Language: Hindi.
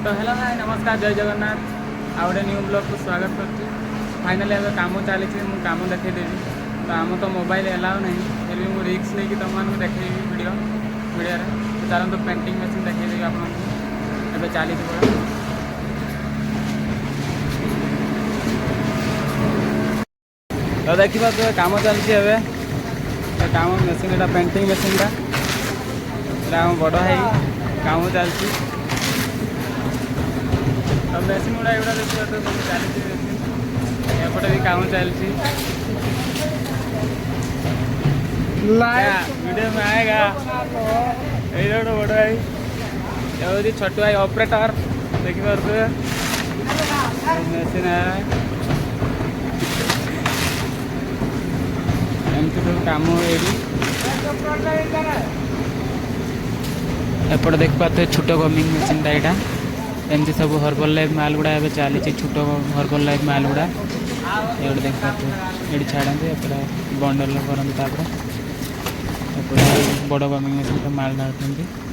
तो हेलो हाय नमस्कार जय जगन्नाथ आ गए न्यू ब्लॉग को स्वागत करती। फाइनाली अब कम चली कम देखदेवी तो आम तो मोबाइल एलाउ नहीं फिर भी मुझे रिक्स नहीं कि तुम देखेबी वीडियो तो चलते पेंटिंग मेसीन देखदेवी आपको चली तो देखा तो कम चलती कम मेसीन पेंटिंग मेसीनटा बड़ है कम चलती अब मेसीन गुड़ा एगुड़ा देखिए तो सब चलती मेसीन एपटे भी काम चलती वीडियो में आएगा ये बड़ भाई ये छोटू भाई ऑपरेटर देखिए मेसीन है एमती सब कम एपटे देख पाते छोट गमिंग मेसीनटा यहाँ एमती सब हर्बल लाइफ माल गुड़ा ए चली छोट हर्बल लाइफ माल गुड़ा ये देख पाते ये छाड़ते एपटे बंडल करते बड़ गमिंग मेसीन माल ढालते।